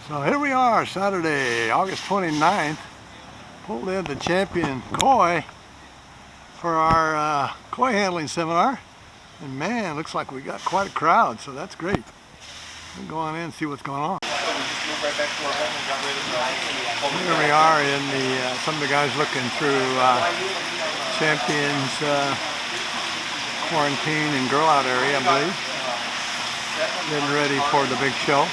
So here we are, Saturday, August 29th. Pulled in the Champion Koi for our koi handling seminar. And man, looks like we got quite a crowd, so that's great. We'll go on in and see what's going on. Here we are in some of the guys looking through Champion's quarantine and grow out area, I believe. Getting ready for the big show.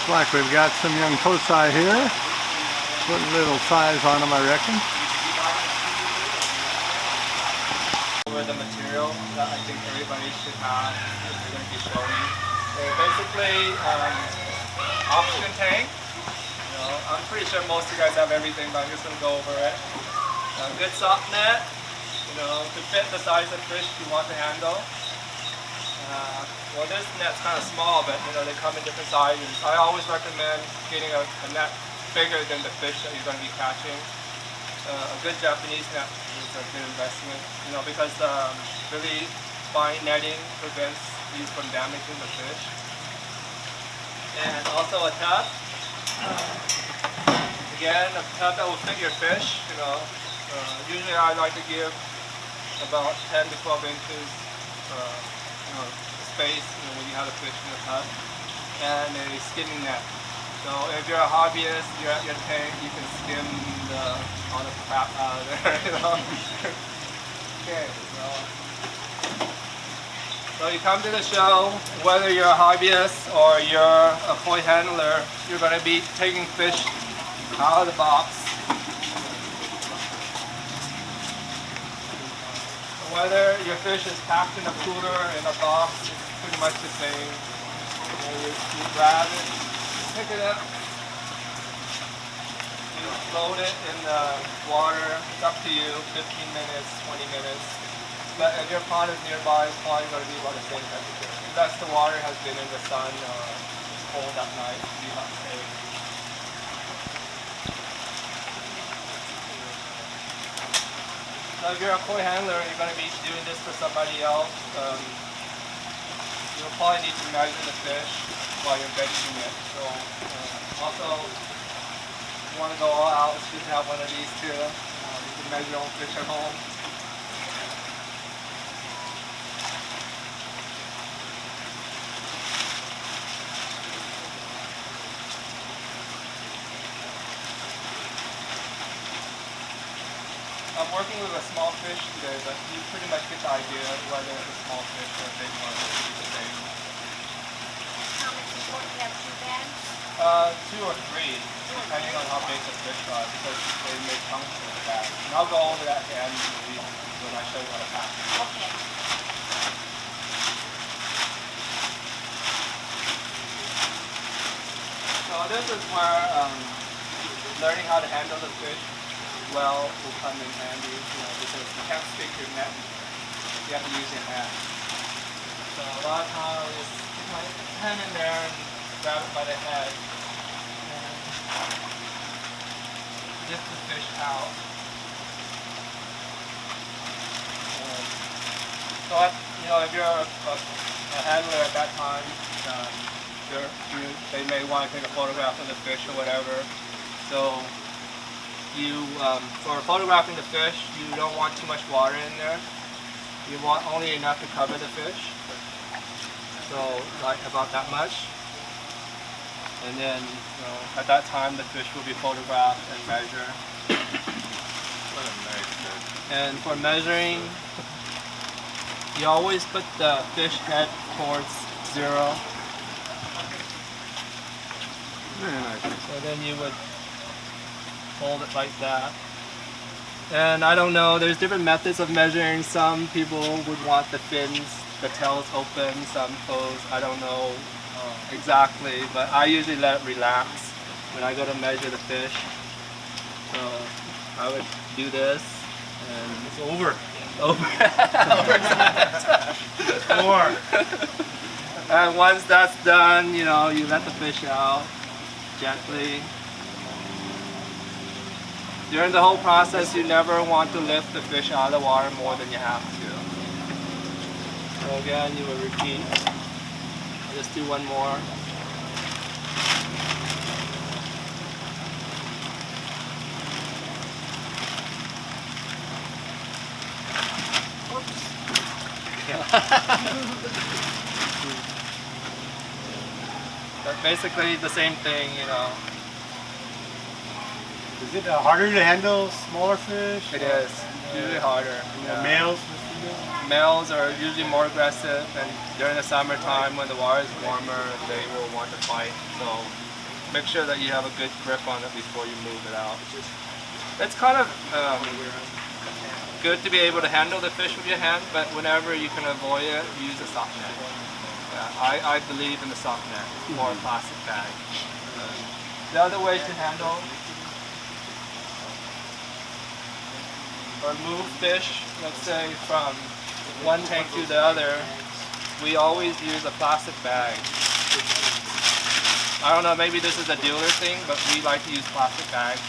Looks like we've got some young foci here. Putting little size on them, I reckon. Over the material that I think everybody should have if we're going to be showing. So basically, oxygen tank. I'm pretty sure most of you guys have everything, but I'm just going to go over it. A good soft net, to fit the size of fish you want to handle. Well, this net's kind of small, but they come in different sizes. I always recommend getting a net bigger than the fish that you're going to be catching. A good Japanese net is a good investment, because really fine netting prevents you from damaging the fish. And also a tub. Again, a tub that will fit your fish. Usually I like to give about 10 to 12 inches space when you have a fish in the tub, and a skimming net. So if you're a hobbyist, you're at your tank, you can skim all the crap out of there. Okay, so you come to the show, whether you're a hobbyist or you're a koi handler, you're going to be taking fish out of the box. Whether your fish is packed in a cooler, in a box, it's pretty much the same. You grab it, pick it up, you float it in the water. It's up to you, 15 minutes, 20 minutes. But if your pond is nearby, it's probably going to be about the same temperature. Unless the water has been in the sun or it's cold at night, it'll be about the same. So if you're a koi handler, you're going to be doing this for somebody else. You'll probably need to measure the fish while you're vegging it. So also, if you want to go all out, it's good to have one of these too. You can measure your own fish at home. I'm working with a small fish today, but you pretty much get the idea whether it's a small fish or a big one. It's the same. How much is one? You have 2 bags? 2 or 3, depending on how big the fish are, because they make chunks in the bag. And I'll go over that at the end when I show you how to pack. Okay. So this is where learning how to handle the fish well will come in handy, because you can't stick your net, you have to use your hand. So a lot of times I'll just put my hand in there and grab it by the head and lift the fish out. So if you're a handler at that time, they may want to take a photograph of the fish or whatever. So for photographing the fish, you don't want too much water in there. You want only enough to cover the fish. So like about that much. And then at that time the fish will be photographed and measured. And for measuring, you always put the fish head towards 0. Very nice. So then you would hold it like that. And I don't know, there's different methods of measuring. Some people would want the fins, the tails open, some closed. I don't know exactly, but I usually let it relax when I go to measure the fish. So I would do this and it's over. And once that's done, you let the fish out gently. During the whole process, you never want to lift the fish out of the water more than you have to. So again, you will repeat. I'll just do one more. But basically the same thing, you know. Is it harder to handle smaller fish? It is usually harder. The males? Males are usually more aggressive, and during the summertime when the water is warmer, they will want to fight. So make sure that you have a good grip on it before you move it out. It's kind of good to be able to handle the fish with your hand, but whenever you can avoid it, use a soft net. Yeah, I believe in the soft net or a plastic bag. The other way to handle or move fish, let's say from one tank to the other, we always use a plastic bag. I don't know, maybe this is a dealer thing, but we like to use plastic bags.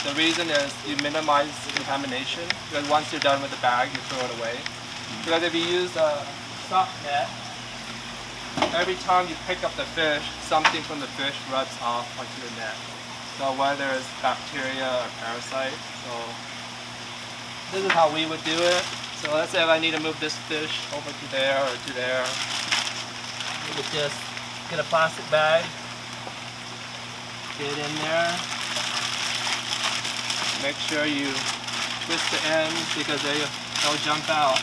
The reason is you minimize contamination, because once you're done with the bag, you throw it away. Because if you use a soft net, every time you pick up the fish, something from the fish rubs off onto the net. So whether it's bacteria or parasite, so this is how we would do it. So let's say if I need to move this fish over to there or to there, you would just get a plastic bag, get it in there, make sure you twist the ends because they'll jump out,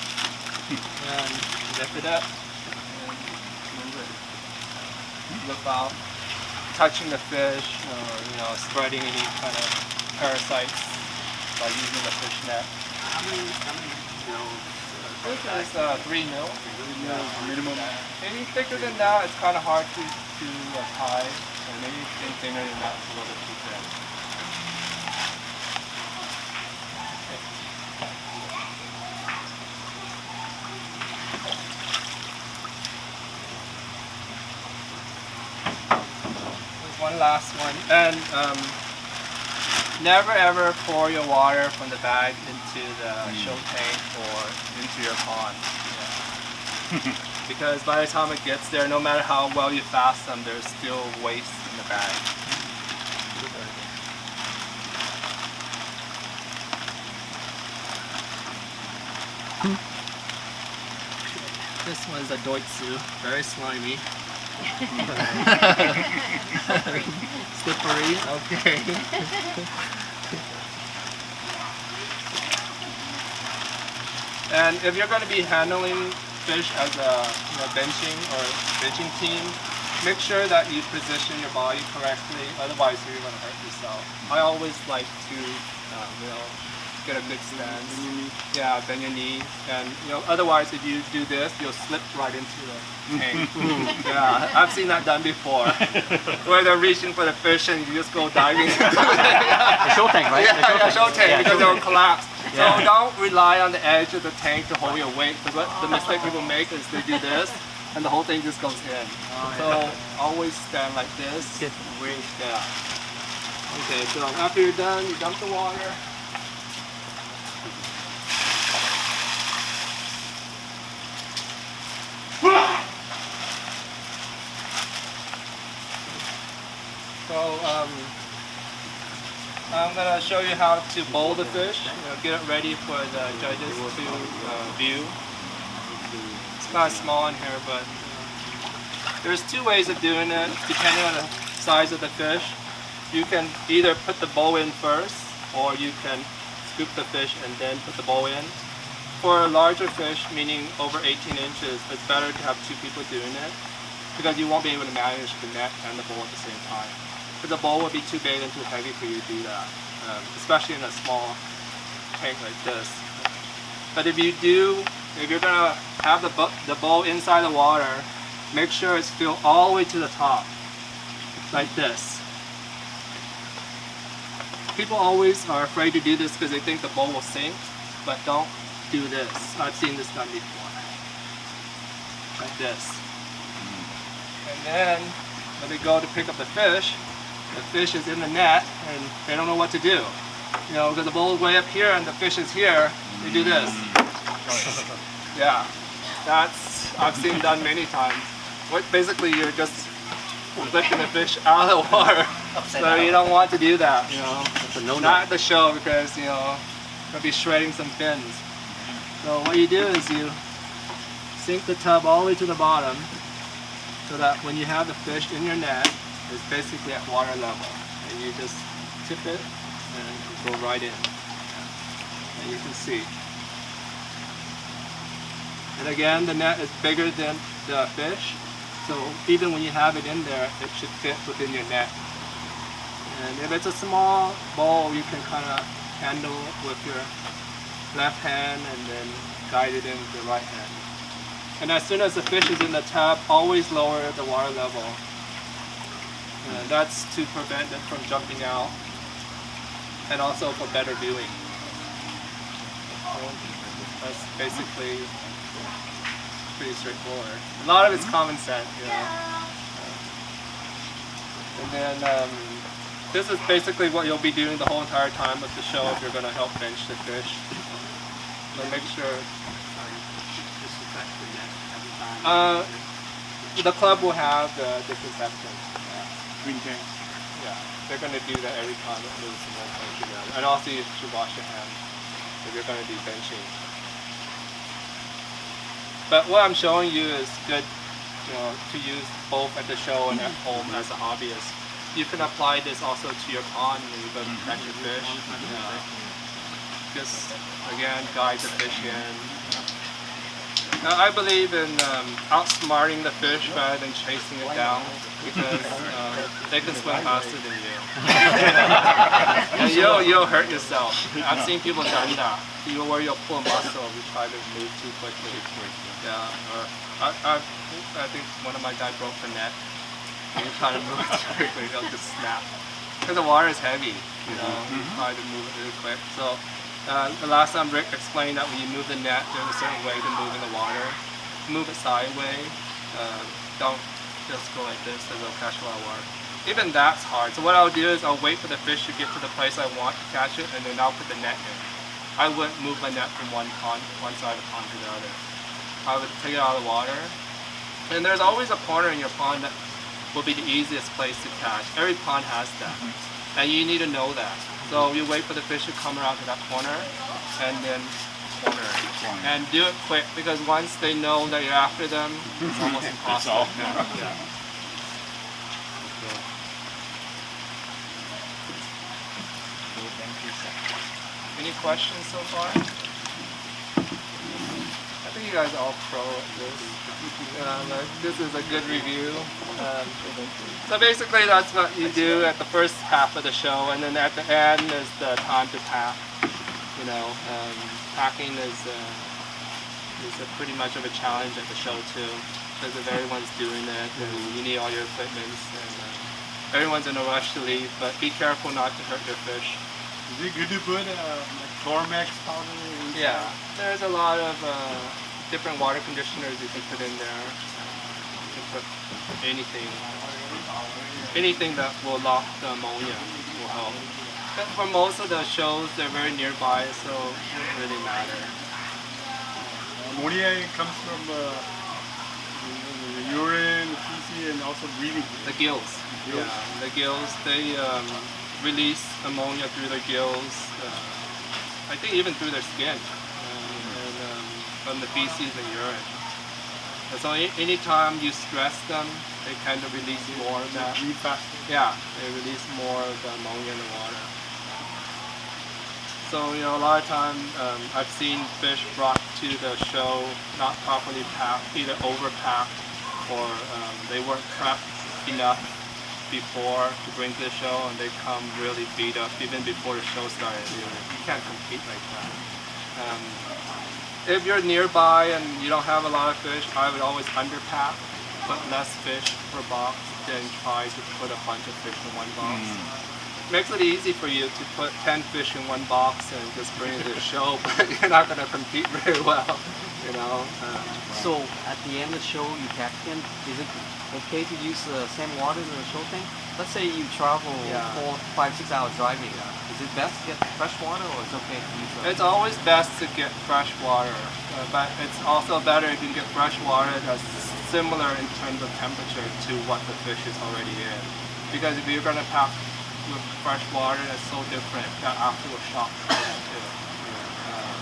and zip it up and move it. Without touching the fish or spreading any kind of parasites by using the fish net. How many mils? This is 3 mil. Minimum. Any thicker than that, it's kind of hard to tie. So maybe thinner than that, it's a little bit too thin. There's one last one, and never ever pour your water from the bag into the show tank or into your pond. Yeah. Because by the time it gets there, no matter how well you fast them, there's still waste in the bag. This one's a doitsu, very slimy. Slippery, okay. And if you're going to be handling fish as a benching team, make sure that you position your body correctly, otherwise you're going to hurt yourself. I always like to get a good stance. Yeah, bend your knee, and otherwise if you do this, you'll slip right into the tank. Yeah, I've seen that done before, where they're reaching for the fish and you just go diving. The show tank, right? Yeah, show tank, Yeah, because show they'll collapse. So don't rely on the edge of the tank to hold your weight, because what the mistake people make is they do this and the whole thing just goes in. So always stand like this. Wait, yeah. Okay, so after you're done, you dump the water. So I'm going to show you how to bowl the fish, get it ready for the judges to view. It's kind of small in here, but there's 2 ways of doing it depending on the size of the fish. You can either put the bowl in first, or you can scoop the fish and then put the bowl in. For a larger fish, meaning over 18 inches, it's better to have 2 people doing it, because you won't be able to manage the net and the bowl at the same time. Because the bowl would be too big and too heavy for you to do that, especially in a small tank like this. But if you're gonna have the bowl inside the water, make sure it's filled all the way to the top, like this. People always are afraid to do this because they think the bowl will sink, but don't do this. I've seen this done before, like this. And then when they go to pick up the fish is in the net and they don't know what to do. Because the bowl is way up here and the fish is here, they do this. Yeah, I've seen done many times. Basically you're just lifting the fish out of the water. So you don't want to do that, Not at the show, because you'll be shredding some fins. So what you do is you sink the tub all the way to the bottom so that when you have the fish in your net, it's basically at water level. And you just tip it and go right in. And you can see. And again, the net is bigger than the fish, so even when you have it in there, it should fit within your net. And if it's a small bowl, you can kind of handle it with your left hand and then guide it in with the right hand. And as soon as the fish is in the tub, always lower the water level. And that's to prevent it from jumping out and also for better viewing. So that's basically pretty straightforward. A lot of it's common sense, you know. And then this is basically what you'll be doing the whole entire time of the show if you're going to help bench the fish. So make sure. The club will have the disinfectant. Green tank. Yeah, they're going to do that every time it moves from one place to the other. And also you should wash your hands if you're going to be benching. But what I'm showing you is good, you know, to use both at the show and at home as a hobbyist. You can apply this also to your pond when you go to catch your fish. Just again, guide the fish in. Now, I believe in outsmarting the fish rather than chasing it down because they can swim faster than you. And you'll hurt yourself. I've seen people done that. Where you'll pull a muscle if you try to move too quickly. Yeah. Or I think one of my guys broke the net. When you try to move it too quickly, it'll just snap. Because the water is heavy, you know. You try to move it really quick. So the last time Rick explained that when you move the net, there's a certain way to move in the water. Move it sideways. Don't just go like this, because it'll catch a lot of water. Even that's hard. So what I'll do is I'll wait for the fish to get to the place I want to catch it, and then I'll put the net in. I wouldn't move my net from one side of the pond to the other. I would take it out of the water. And there's always a corner in your pond that will be the easiest place to catch. Every pond has that. And you need to know that. So you wait for the fish to come around to that corner and then corner. And do it quick because once they know that you're after them, it's almost impossible. Yeah. Any questions so far? I think you guys are all pro at this. This is a good review. So basically that's what you do at the first half of the show, and then at the end is the time to pack. You know, packing is pretty much of a challenge at the show too, because if everyone's doing it, and you need all your equipment, and everyone's in a rush to leave, but be careful not to hurt your fish. Is it good to put like Tormex powder inside? Yeah, there's a lot of different water conditioners you can put in there. You can put anything that will lock the ammonia will help. But for most of the shows, they're very nearby, so it doesn't really matter. Ammonia comes from the urine, the feces, and also breathing. The gills. Yeah, the gills, they release ammonia through their gills. I think even through their skin, and from the feces and urine. And so anytime you stress them, they kind of release more of that. Breathe faster. Yeah, they release more of the ammonia in the water. So, you know, a lot of times I've seen fish brought to the show not properly packed, either overpacked or they weren't prepped enough before to bring to the show, and they come really beat up even before the show started. You can't compete like that. If you're nearby and you don't have a lot of fish, I would always underpack, put less fish per box, than try to put a bunch of fish in one box. Makes it easy for you to put 10 fish in one box and just bring it to the show, but you're not going to compete very well, you know. So at the end of the show, you pack in. Is it okay to use the same water as the show tank? Let's say you travel 4, 5, 6 hours driving. Is it best to get fresh water, or it's okay to use? It's always best to get fresh water, but it's also better if you can get fresh water that's similar in terms of temperature to what the fish is already in. Because if you're going to pack with fresh water, that's so different that after a shock too.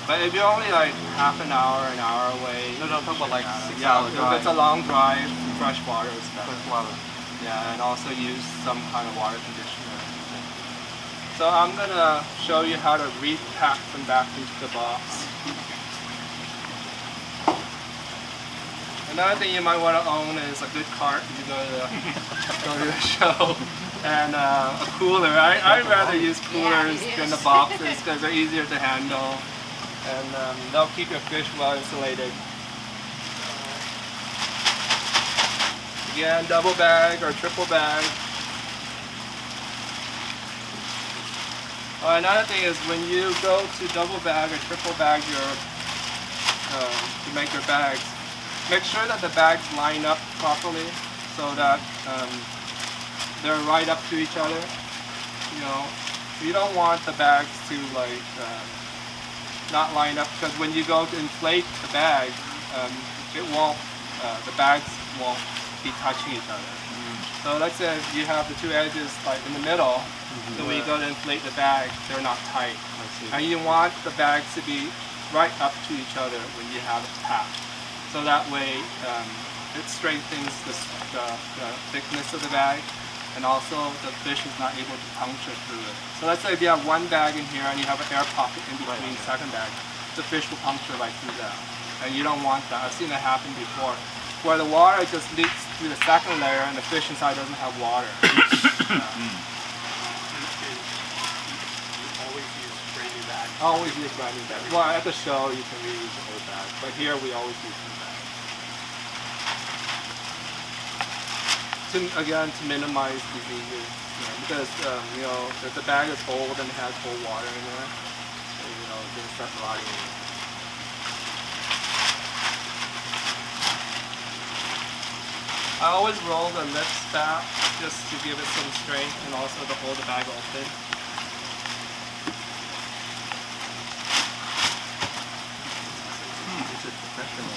But if you're only like half an hour away, No, I'm talking about like 6 yeah, hours if drive. it's a long drive, fresh water is better. Fresh water. Yeah, and also use some kind of water conditioner. So I'm gonna show you how to repack them back into the box. Another thing you might want to own is a good cart if you go to the show, and a cooler. I'd rather use coolers than the boxes because they're easier to handle, and they'll keep your fish well insulated. Again, double bag or triple bag. Another thing is when you go to double bag or triple bag to make your bags, make sure that the bags line up properly so that they're right up to each other. You know, you don't want the bags to like not line up, because when you go to inflate the bag, the bags won't be touching each other. So let's say you have the two edges like in the middle, so when you go to inflate the bag, they're not tight. And you want the bags to be right up to each other when you have it packed. So that way it strengthens the thickness of the bag, and also the fish is not able to puncture through it. So let's say if you have one bag in here and you have an air pocket in between the second bag, the fish will puncture right through that. And you don't want that. I've seen that happen before, where the water just leaks through the second layer and the fish inside doesn't have water. Always use brand new bags. Well, at the show you can reuse the old bag, but here we always use new bags. Again, to minimize diseases, because if the bag is old and it has cold water in there, it's going to start rotting. I always roll the lips back just to give it some strength and also to hold the bag open. This is professional.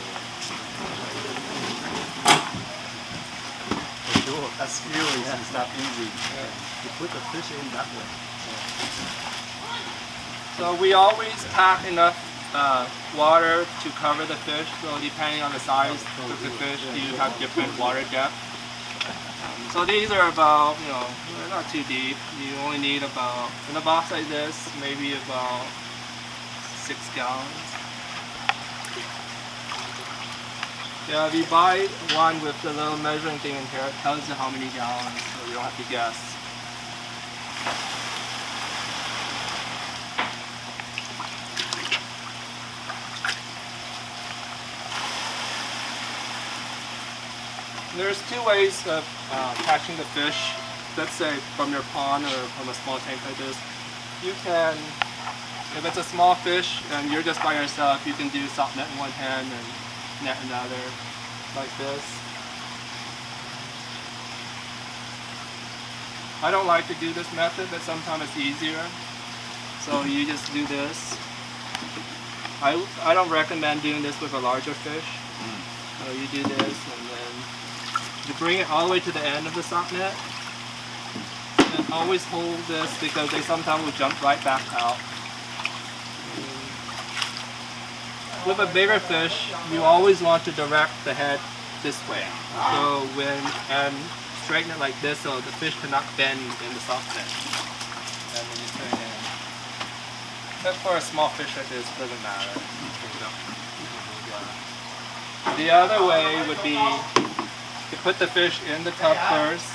For sure. That skill is not easy. To put the fish in that way. So we always pack enough water to cover the fish. So depending on the size of the fish, you have different water depth. So these are about, they're not too deep. You only need about, in a box like this, maybe about 6 gallons. Yeah, if you buy one with the little measuring thing in here, it tells you how many gallons, so you don't have to guess. There's two ways of catching the fish. Let's say from your pond or from a small tank like this. You can, if it's a small fish and you're just by yourself, you can do soft net in one hand and net another, like this. I don't like to do this method, but sometimes it's easier. So you just do this. I don't recommend doing this with a larger fish. So you do this and then you bring it all the way to the end of the sock net. And always hold this because they sometimes will jump right back out. With a bigger fish, you always want to direct the head this way. So and straighten it like this so the fish cannot bend in the soft net. And when you turn it in. But for a small fish like this, it doesn't matter. The other way would be to put the fish in the tub first,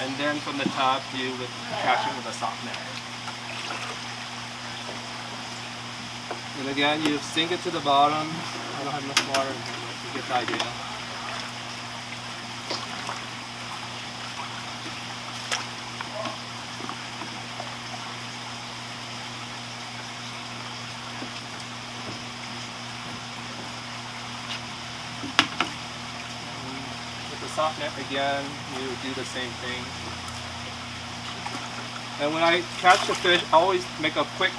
and then from the top you would catch it with a soft net. And again, you sink it to the bottom. I don't have enough water, you get the idea. With the soft net again, you do the same thing. And when I catch the fish, I always make a quick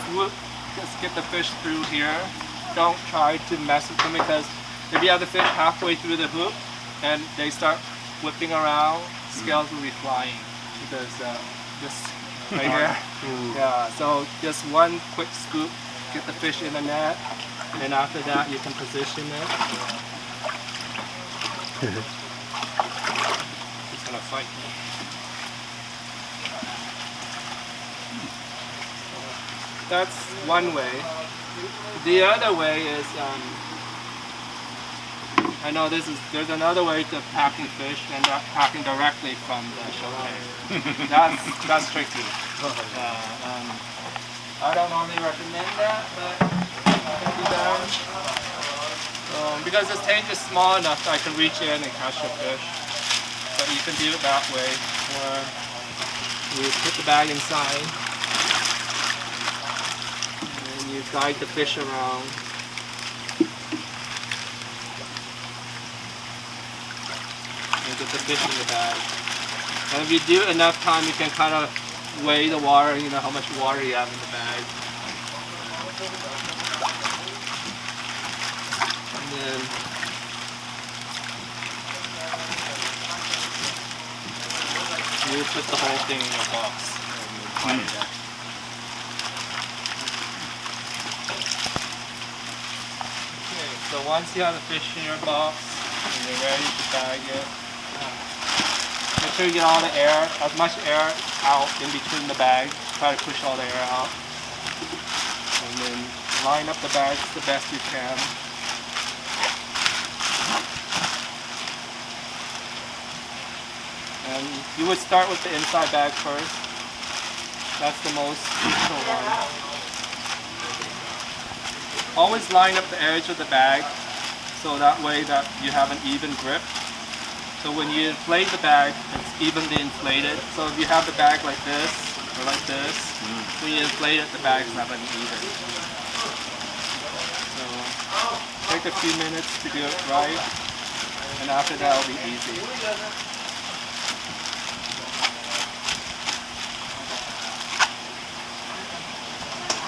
swoop. Just get the fish through here. Don't try to mess with them, because if you have the fish halfway through the hoop and they start whipping around, scales will be flying, because just right here. Yeah, so just one quick scoop get the fish in the net, and then after that you can position it. He's gonna fight. That's one way. The other way is, I know there's another way to packing fish and packing directly from the showcase. That's tricky. I don't normally recommend that, but it can be done. Because this tank is small enough that I can reach in and catch a fish. But you can do it that way, or you put the bag inside and you guide the fish around. And get the fish in the bag. And if you do it enough time, you can kind of weigh the water, you know how much water you have in the bag. And then you put the whole thing in your box and tie it up. Okay, so once you have the fish in your box and you're ready to bag it, make sure you get all the air, as much air out in between the bags. Try to push all the air out. And then line up the bags the best you can. And you would start with the inside bag first. That's the most crucial one. Always line up the edge of the bag so that way that you have an even grip. So when you inflate the bag, it's evenly inflated. So if you have the bag like this, or like this, when you inflate it, the bag's not uneven. So take a few minutes to do it right, and after that it'll be easy.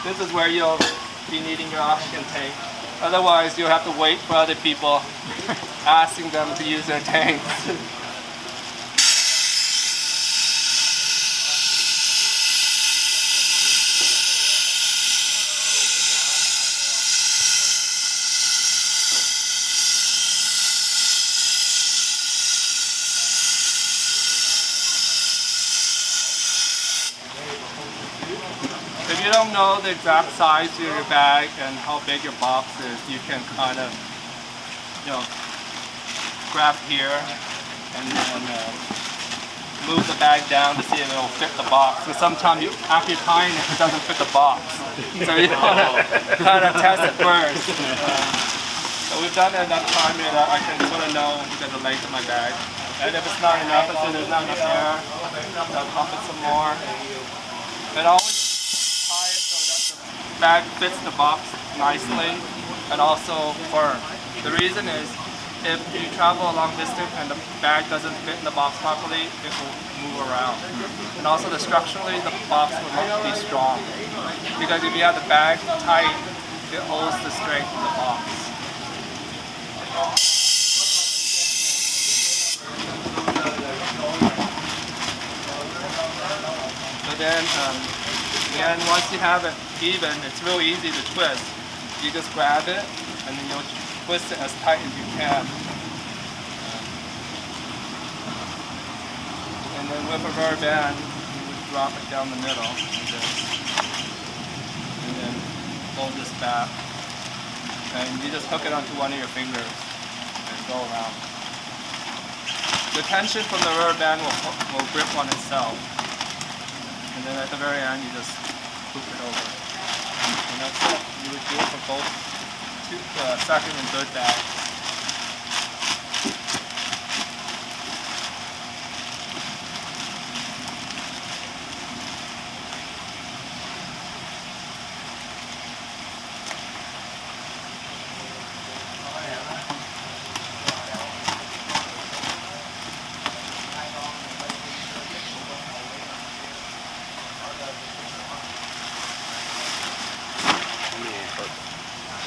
This is where you'll be needing your oxygen tank. Otherwise, you'll have to wait for other people asking them to use their tanks. If you don't know the exact size of your bag and how big your box is, you can kind of, grab here and then move the bag down to see if it'll fit the box. Because sometimes after you're tying it, it doesn't fit the box. So you want to kind of test it first. So we've done it enough time here that I can sort of know the length of my bag. And if it's not enough, if there's not enough air, I'll pump it some more. And always tie it so that the bag fits the box nicely and also firm. The reason is, if you travel a long distance and the bag doesn't fit in the box properly, it will move around. And also structurally, the box will not be strong. Because if you have the bag tight, it holds the strength of the box. So then, again, once you have it even, it's real easy to twist. You just grab it and then you'll twist it as tight as you can. And then with a rubber band, you drop it down the middle like this. And then hold this back. And you just hook it onto one of your fingers and go around. The tension from the rubber band will grip on itself. And then at the very end, you just loop it over. And that's it. You would do it for both second and third bags.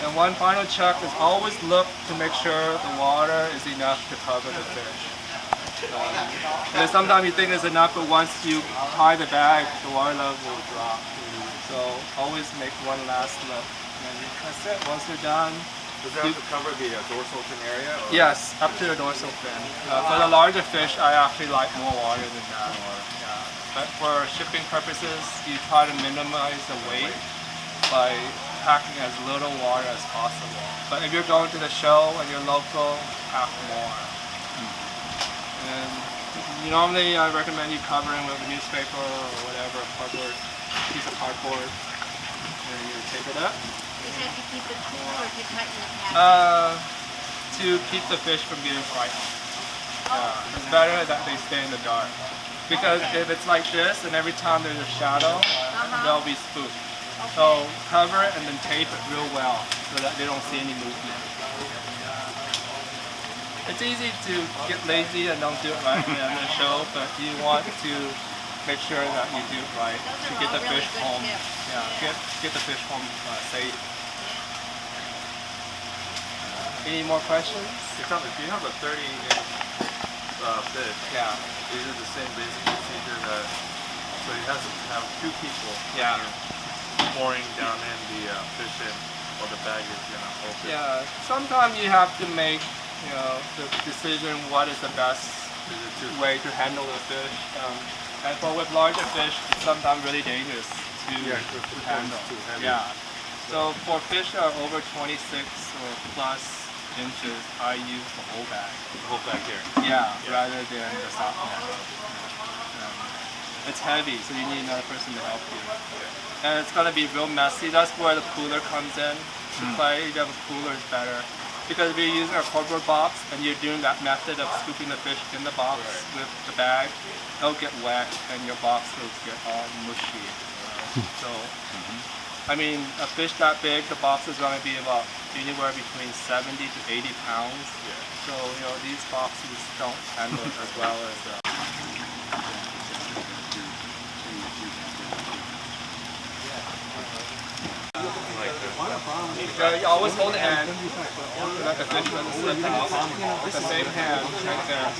And one final check is always look to make sure the water is enough to cover the fish. And sometimes you think it's enough, but once you tie the bag, the water level will drop. So always make one last look. And that's it. Once you're done. Does it have to cover the dorsal fin area? Or? Yes, up to the dorsal fin. For the larger fish, I actually like more water than that. Yeah. But for shipping purposes, you try to minimize the weight by packing as little water as possible. But if you're going to the show and you're local, pack more. And normally I recommend you covering with a newspaper or whatever, piece of cardboard, and you tape it up. Is that to keep it cool or to tighten the pack? To keep the fish from getting frightened. It's better that they stay in the dark. Because if it's like this and every time there's a shadow, they'll be spooked. So cover it and then tape it real well so that they don't see any movement. It's easy to get lazy and don't do it right in the show, but you want to make sure that you do it right to get the fish home. Yeah, get the fish home safe. Any more questions? If you have a 30-inch fish, is it the same basic procedure that, so you have to have two people pouring down in the fish in while the bag is open? Yeah, sometimes you have to make the decision what is the best way to handle the fish. And with larger fish, it's sometimes really dangerous to handle. Yeah. So for fish that are over 26 or plus inches, I use the whole bag. The whole bag here? Yeah, rather than the soft net. It's heavy, so you need another person to help you. And it's going to be real messy. That's where the cooler comes in to play. If you have a cooler, it's better. Because if you're using a cardboard box and you're doing that method of scooping the fish in the box with the bag, it'll get wet and your box will get all mushy. So, I mean, a fish that big, the box is going to be about anywhere between 70 to 80 pounds. So, these boxes don't handle it as well as you always hold the hand so that the fish doesn't slip out. With the same hand right there.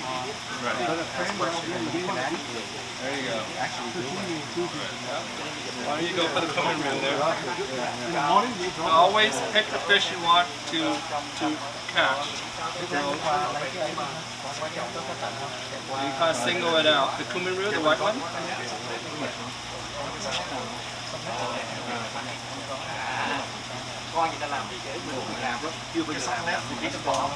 There you go. Why don't you go for the coming room there? Always pick the fish you want to catch. You kind of single it out. The kumaru, the white one. Con người ta làm gì để mình làm đó, chưa bao giờ làm thì biết có.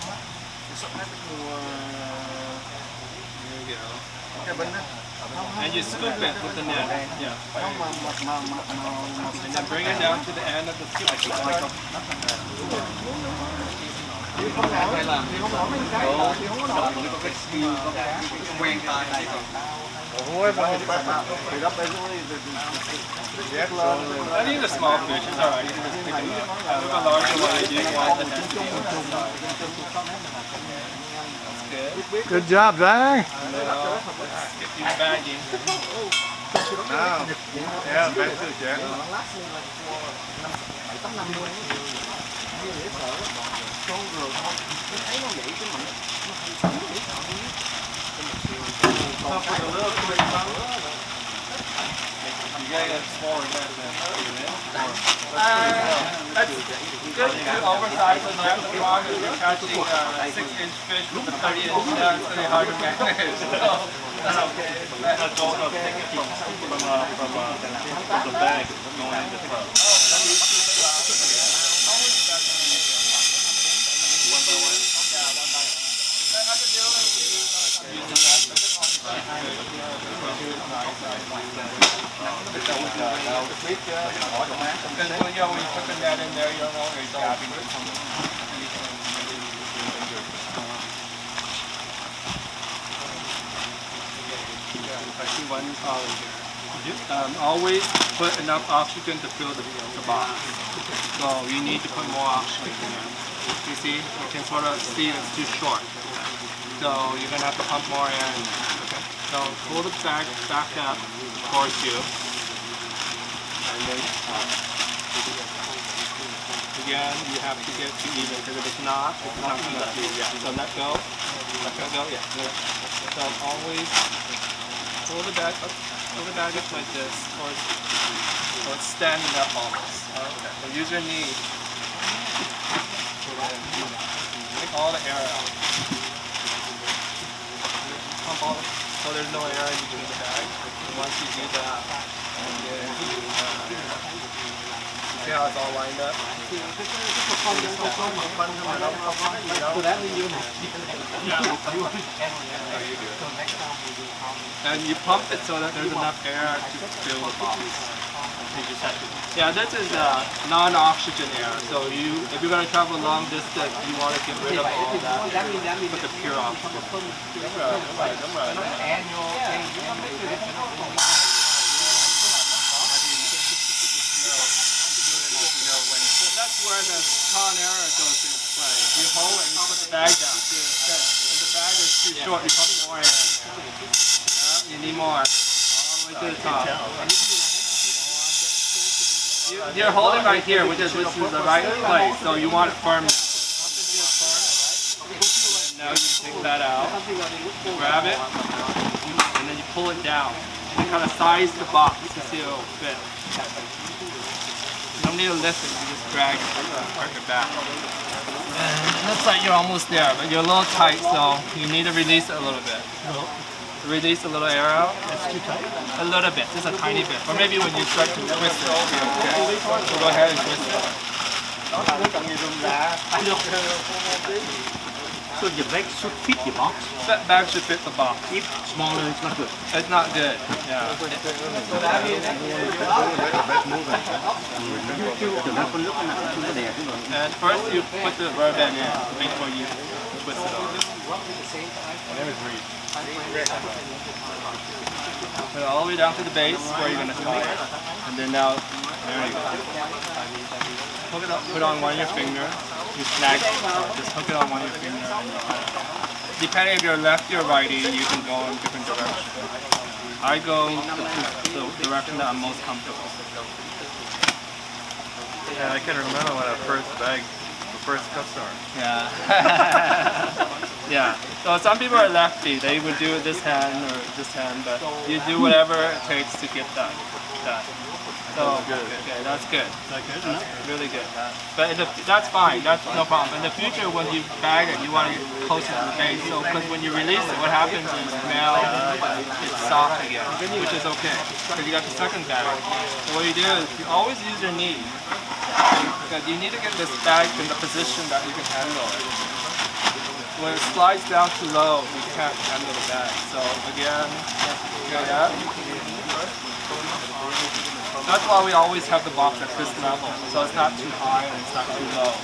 And you scoop it with the net. Yeah. And then bring it down to the end of the scoop. Quen tay này rồi. I think the small fish is alright. You can just pick them up. With a larger one, I do want the net to be on the side. That's good. Good job, Dang. Let's get you bagging. Yeah, back to the jack. That's good to oversize the net. As long as you're catching a 6-inch fish with a 30-inch net, it's really hard to manage. So that's okay. That's also taking from the bag going in the truck. Because when you put the net in there, you don't know where you're grabbing it from. Always put enough oxygen to fill the box. So you need to put more oxygen in there. You see, you can sort of see it's too short. So you're going to have to pump more in. Okay. So pull the bag back up towards you. And then again, you have to get to even, because if it's not going to be, So let go. Let go, So always pull the bag up like this, or it's standing up almost. Okay. And use your knee. Take all the air out. Pump all so there's no air in between the bag. And once you do that, see how it's all lined up? And you pump it so that there's enough air to fill the box. Yeah, this is non-oxygen air. So if you're going to travel a long distance, you want to get rid of all that. Put the pure oxygen. That's where the con error goes into play. You hold it and you put the bag down. If the bag is too short, you pump more air. Yeah, you need more. All the way to the top. You're holding right here, which is the right place, so you want it firm. And now you take that out, grab it, and then you pull it down. You kind of size the box to see if it will fit. You don't need to lift it, you just drag it, work it back. And it looks like you're almost there, but you're a little tight, so you need to release it a little bit. Release a little air out. It's too tight? A little bit, just a tiny bit. Or maybe when you start to twist it. Okay. So go ahead and twist it. So the bag should fit the box. That bag should fit the box. If smaller, it's not good. It's not good. Yeah. And first you put the rubber band in before you twist it over. My name is Reed. Put it all the way down to the base where you're going to tie it. And then now, there you go. Hook it up, put it on one of your fingers. You snag it, just hook it on one of your fingers. Depending if you're lefty or righty, you can go in different directions. I go the direction that I'm most comfortable. Yeah, I can remember when I first bagged the first customer. Yeah. Yeah. So some people are lefty. They would do it this hand or this hand, but you do whatever it takes to get that. So good. Okay, that's good. Like good, no? Really good. But that's fine. That's no problem. In the future, when you bag it, you want to get closer to the base. So because when you release it, what happens is now it's soft again, which is okay because you got the second bag. So what you do is you always use your knee because you need to get this bag in the position that you can handle it. When it slides down too low, you can't handle the bag. So again, like that. That's why we always have the box at this level, so it's not too high and it's not too low.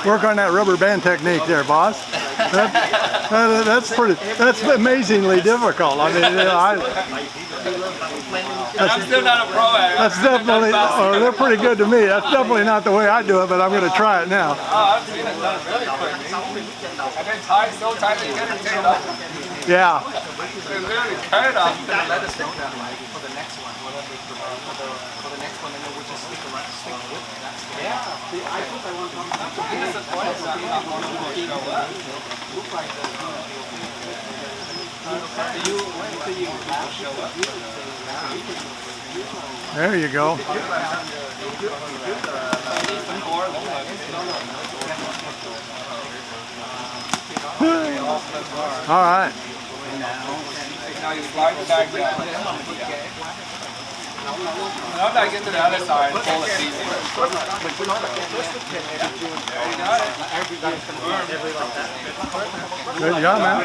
Work on that rubber band technique there, boss. That's amazingly difficult. I mean, I'm still not a pro at it. That's definitely, or they're pretty good to me. That's definitely not the way I do it, but I'm going to try it now. Oh, I've seen it done really quick. I've been tied so tight that you can't even take it off. Yeah. They literally cut it off. Let us know that for the next one. For the next one, and then we'll just stick with that. Yeah. I think I want to There you go. All right. Now you slide the bag down. Now that I get to the other side, pull it easy. Good job, man.